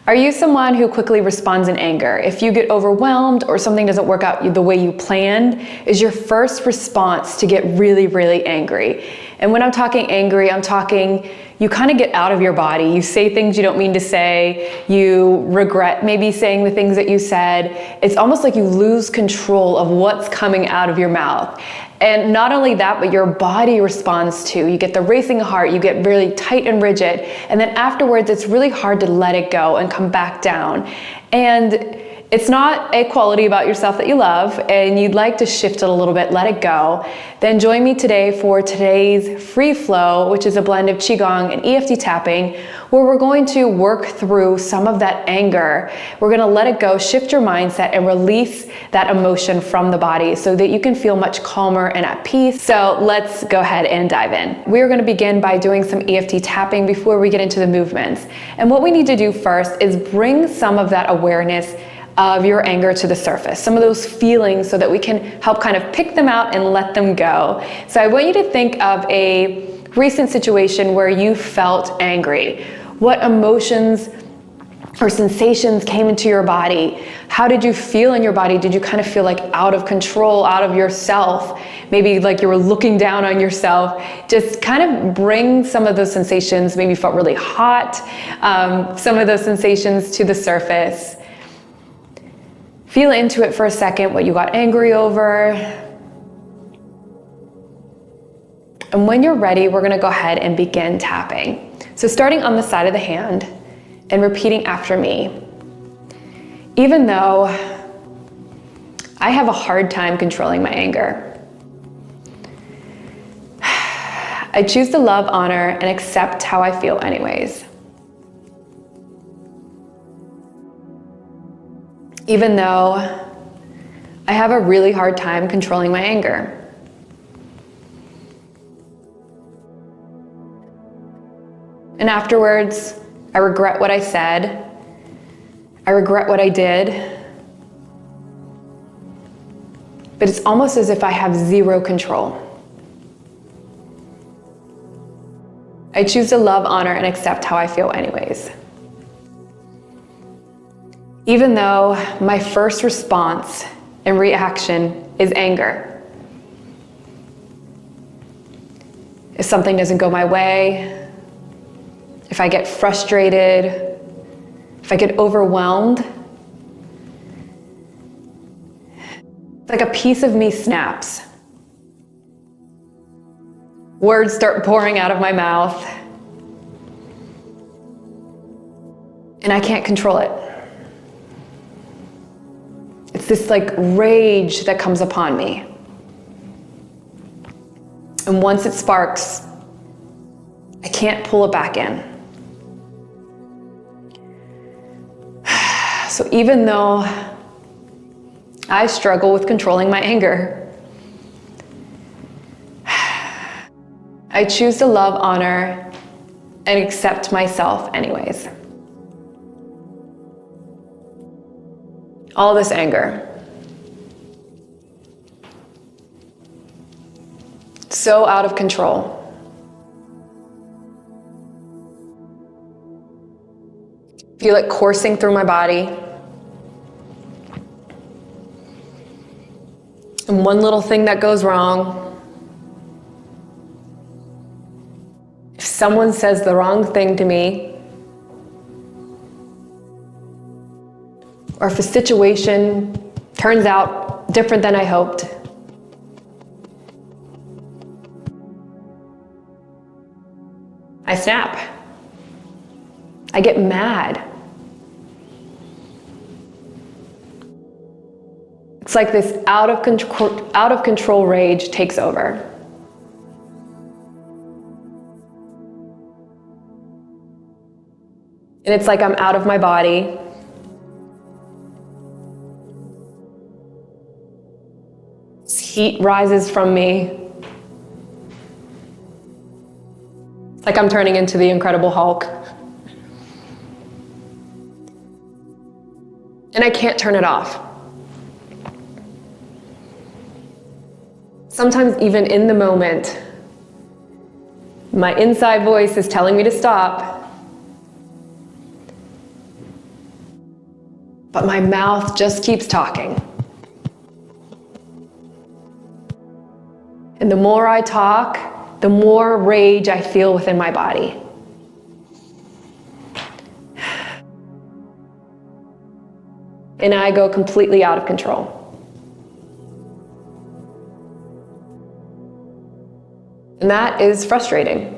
Are you someone who quickly responds in anger? If you get overwhelmed or something doesn't work out the way you planned, is your first response to get really, really angry? And when I'm talking angry, I'm talking you kind of get out of your body. You say things you don't mean to say. You regret maybe saying the things that you said. It's almost like you lose control of what's coming out of your mouth. And not only that, but your body responds too. You get the racing heart, you get really tight and rigid, and then afterwards it's really hard to let it go and come back down. And it's not a quality about yourself that you love and you'd like to shift it a little bit, let it go, then join me today for today's free flow, which is a blend of Qigong and EFT tapping, where we're going to work through some of that anger. We're gonna let it go, shift your mindset, and release that emotion from the body so that you can feel much calmer and at peace. So let's go ahead and dive in. We're gonna begin by doing some EFT tapping before we get into the movements. And what we need to do first is bring some of that awareness of your anger to the surface, some of those feelings, so that we can help kind of pick them out and let them go. So I want you to think of a recent situation where you felt angry. What emotions or sensations came into your body? How did you feel in your body? Did you kind of feel like out of control, out of yourself? Maybe like you were looking down on yourself. Just kind of bring some of those sensations. Maybe you felt really hot. Some of those sensations to the surface. Feel into it for a second, what you got angry over. And when you're ready, we're gonna go ahead and begin tapping. So starting on the side of the hand and repeating after me. Even though I have a hard time controlling my anger, I choose to love, honor, and accept how I feel anyways. Even though I have a really hard time controlling my anger. And afterwards, I regret what I said. I regret what I did. But it's almost as if I have zero control. I choose to love, honor, and accept how I feel anyways. Even though my first response and reaction is anger. If something doesn't go my way, if I get frustrated, if I get overwhelmed, it's like a piece of me snaps. Words start pouring out of my mouth, and I can't control it. It's this like rage that comes upon me. And once it sparks, I can't pull it back in. So even though I struggle with controlling my anger, I choose to love, honor, and accept myself anyways. All this anger. So out of control. Feel it coursing through my body. And one little thing that goes wrong, if someone says the wrong thing to me, or if a situation turns out different than I hoped, I snap. I get mad. It's like this out of control rage takes over. And it's like I'm out of my body. Heat rises from me. It's like I'm turning into the Incredible Hulk. And I can't turn it off. Sometimes even in the moment, my inside voice is telling me to stop. but my mouth just keeps talking. And the more I talk, the more rage I feel within my body. And I go completely out of control. And that is frustrating.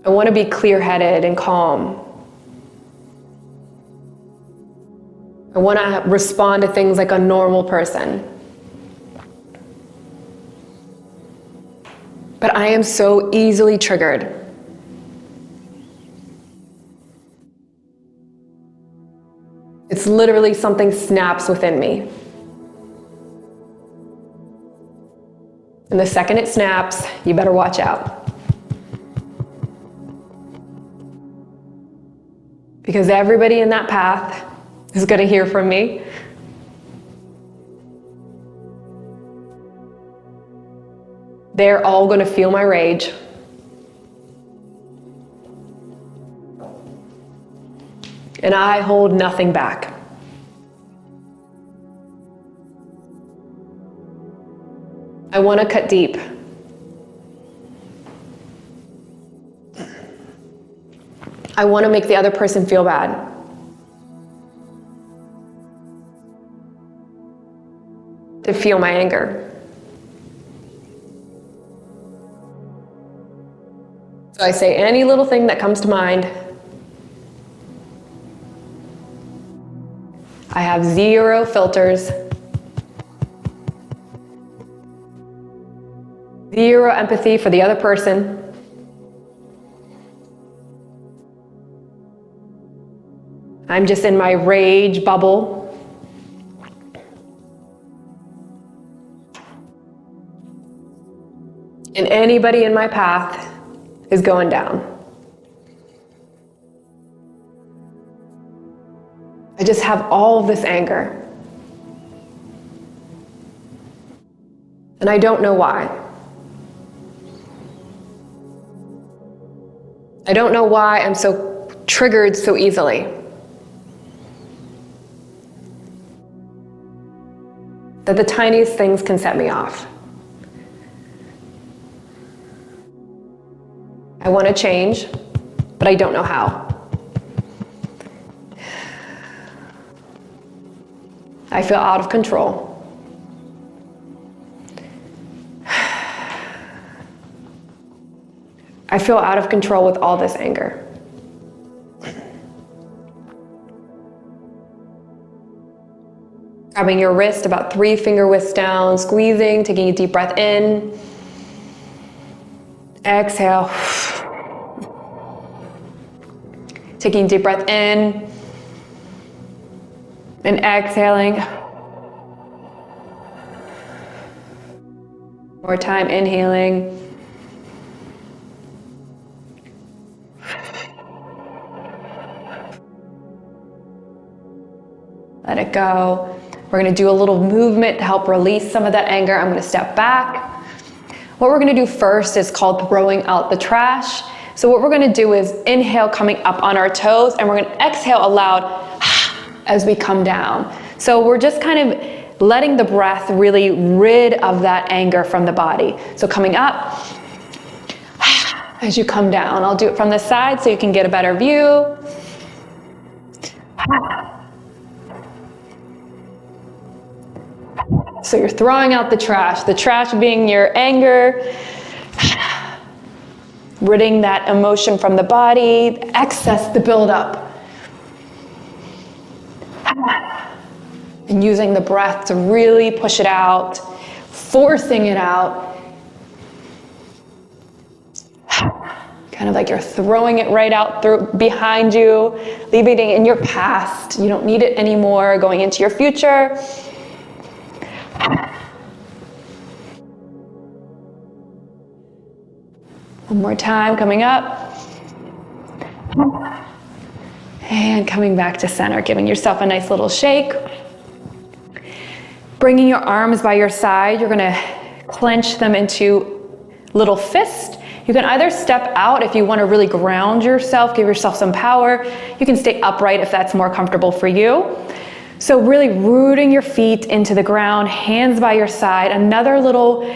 I want to be clear-headed and calm. I want to respond to things like a normal person. But I am so easily triggered. It's literally something snaps within me. And the second it snaps, you better watch out. Because everybody in that path is going to hear from me. They're all going to feel my rage. And I hold nothing back. I want to cut deep. I want to make the other person feel bad. To feel my anger. So I say any little thing that comes to mind. I have zero filters. Zero empathy for the other person. I'm just in my rage bubble. And anybody in my path is going down. I just have all of this anger. And I don't know why. I don't know why I'm so triggered so easily. That the tiniest things can set me off. I want to change, but I don't know how. I feel out of control. I feel out of control with all this anger. Grabbing your wrist about 3 finger widths down, squeezing, taking a deep breath in. Exhale. Taking a deep breath in. And exhaling. More time, inhaling. Let it go. We're going to do a little movement to help release some of that anger. I'm going to step back. What we're going to do first is called throwing out the trash. So what we're going to do is inhale coming up on our toes, and we're going to exhale aloud as we come down. So we're just kind of letting the breath really rid of that anger from the body. So coming up as you come down. I'll do it from the side so you can get a better view. So you're throwing out the trash being your anger, ridding that emotion from the body, the excess, the buildup. And using the breath to really push it out, forcing it out. Kind of like you're throwing it right out through behind you, leaving it in your past. You don't need it anymore, going into your future. One more time, coming up. And coming back to center, giving yourself a nice little shake. Bringing your arms by your side, you're gonna clench them into little fist. You can either step out if you want to really ground yourself, give yourself some power. You can stay upright if that's more comfortable for you. So really rooting your feet into the ground, hands by your side. Another little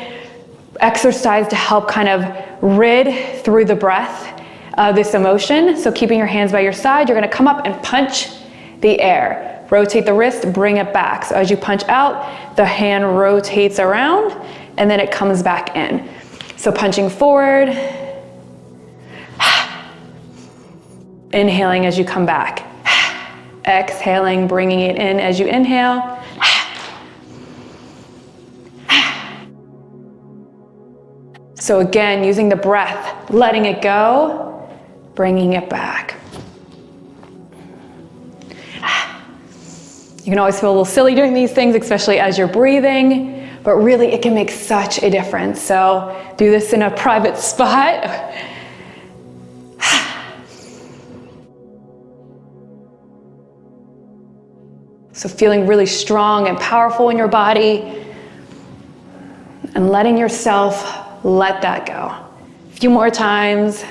exercise to help kind of rid through the breath this emotion. So keeping your hands by your side, you're going to come up and punch the air. Rotate the wrist, bring it back. So as you punch out, the hand rotates around and then it comes back in. So punching forward, inhaling as you come back, exhaling, bringing it in as you inhale. So again, using the breath, letting it go, bringing it back. You can always feel a little silly doing these things, especially as you're breathing, but really it can make such a difference. So do this in a private spot. So feeling really strong and powerful in your body and letting yourself let that go. A few more times.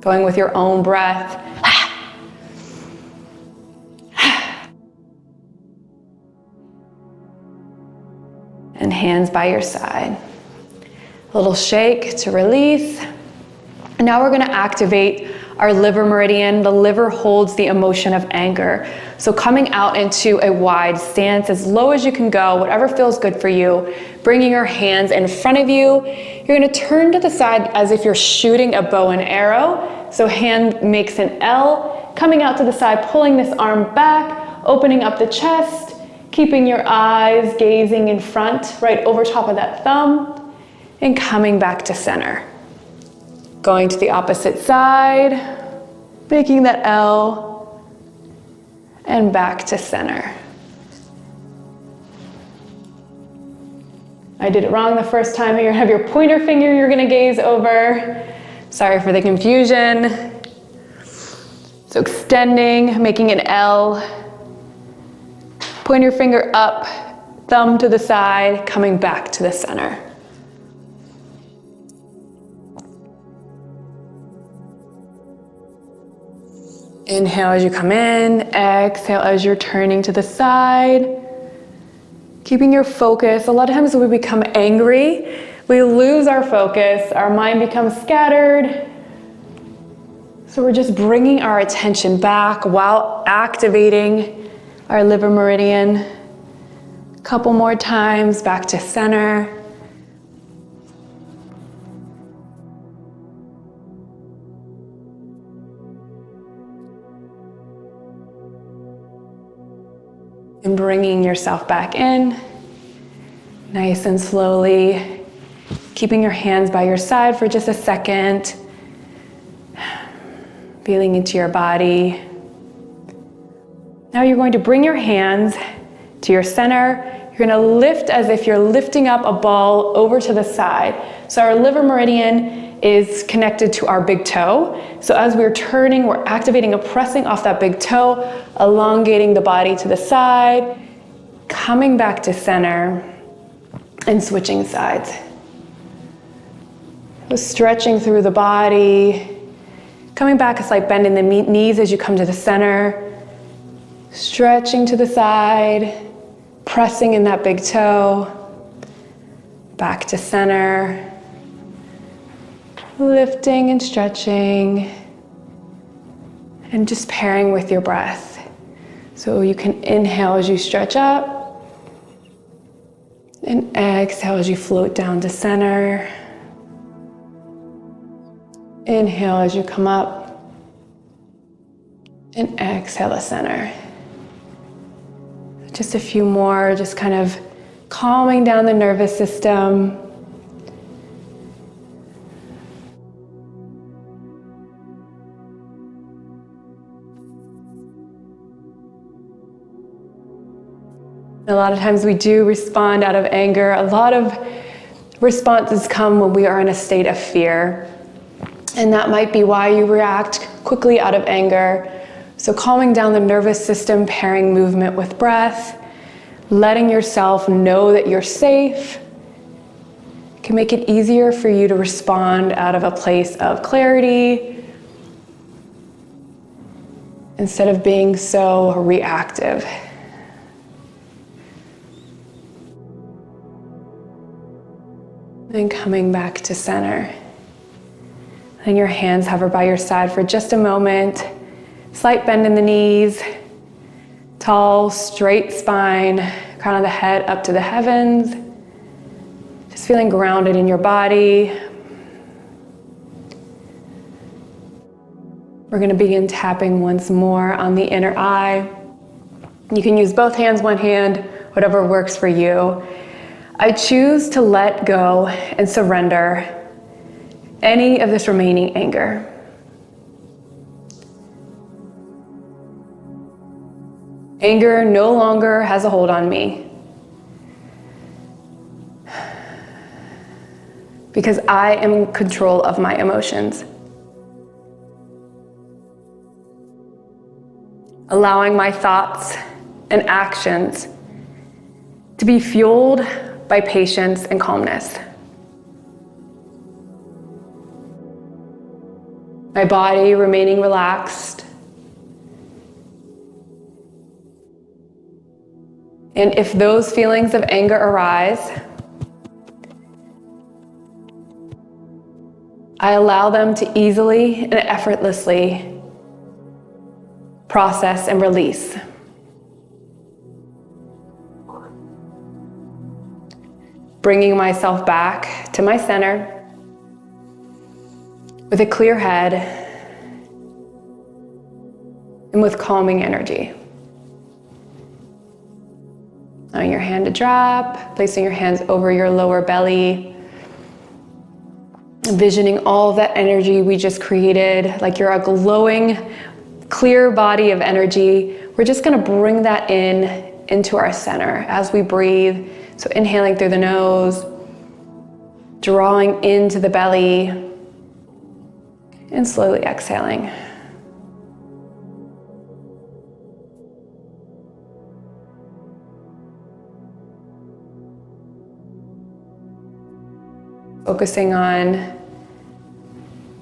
Going with your own breath. And hands by your side. A little shake to release. And now we're going to activate our liver meridian. The liver holds the emotion of anger. So coming out into a wide stance, as low as you can go, whatever feels good for you, bringing your hands in front of you. You're going to turn to the side as if you're shooting a bow and arrow. So hand makes an L, coming out to the side, pulling this arm back, opening up the chest, keeping your eyes gazing in front, right over top of that thumb, and coming back to center. Going to the opposite side, making that L, and back to center. I did it wrong the first time. You're gonna have your pointer finger you're gonna gaze over. Sorry for the confusion. So extending, making an L, pointer finger up, thumb to the side, coming back to the center. Inhale as you come in, exhale as you're turning to the side. Keeping your focus. A lot of times when we become angry, we lose our focus, our mind becomes scattered. So we're just bringing our attention back while activating our liver meridian. A couple more times, back to center. And bringing yourself back in, nice and slowly, keeping your hands by your side for just a second, feeling into your body. Now you're going to bring your hands to your center. You're going to lift as if you're lifting up a ball over to the side. So our liver meridian is connected to our big toe. So as we're turning, we're activating and pressing off that big toe, elongating the body to the side, coming back to center, and switching sides. So stretching through the body, coming back a slight bend in the knees as you come to the center, stretching to the side, pressing in that big toe, back to center, lifting and stretching, and just pairing with your breath. So you can inhale as you stretch up, and exhale as you float down to center. Inhale as you come up, and exhale to center. Just a few more, just kind of calming down the nervous system. A lot of times we do respond out of anger. A lot of responses come when we are in a state of fear. And that might be why you react quickly out of anger. So calming down the nervous system, pairing movement with breath, letting yourself know that you're safe can make it easier for you to respond out of a place of clarity instead of being so reactive. And coming back to center. Letting your hands hover by your side for just a moment. Slight bend in the knees. Tall, straight spine. Crown of the head up to the heavens. Just feeling grounded in your body. We're going to begin tapping once more on the inner eye. You can use both hands, one hand, whatever works for you. I choose to let go and surrender any of this remaining anger. Anger no longer has a hold on me because I am in control of my emotions. Allowing my thoughts and actions to be fueled by patience and calmness. My body remaining relaxed. And if those feelings of anger arise, I allow them to easily and effortlessly process and release. Bringing myself back to my center with a clear head and with calming energy. Allowing your hand to drop, placing your hands over your lower belly, envisioning all of that energy we just created, like you're a glowing, clear body of energy. We're just gonna bring that into our center as we breathe. So inhaling through the nose, drawing into the belly, and slowly exhaling. Focusing on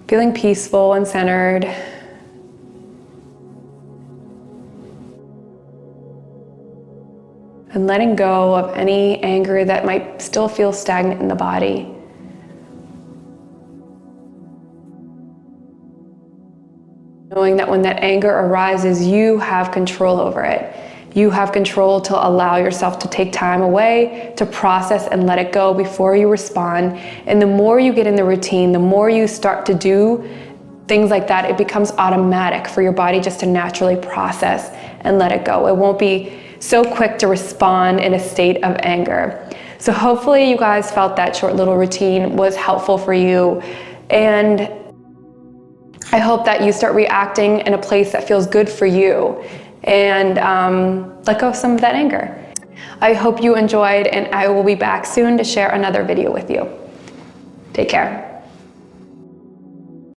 feeling peaceful and centered. And letting go of any anger that might still feel stagnant in the body. Knowing that when that anger arises, you have control over it. You have control to allow yourself to take time away, to process and let it go before you respond. And the more you get in the routine, the more you start to do things like that, it becomes automatic for your body just to naturally process and let it go. It won't be so quick to respond in a state of anger. So hopefully you guys felt that short little routine was helpful for you. And I hope that you start reacting in a place that feels good for you and let go of some of that anger. I hope you enjoyed, and I will be back soon to share another video with you. Take care.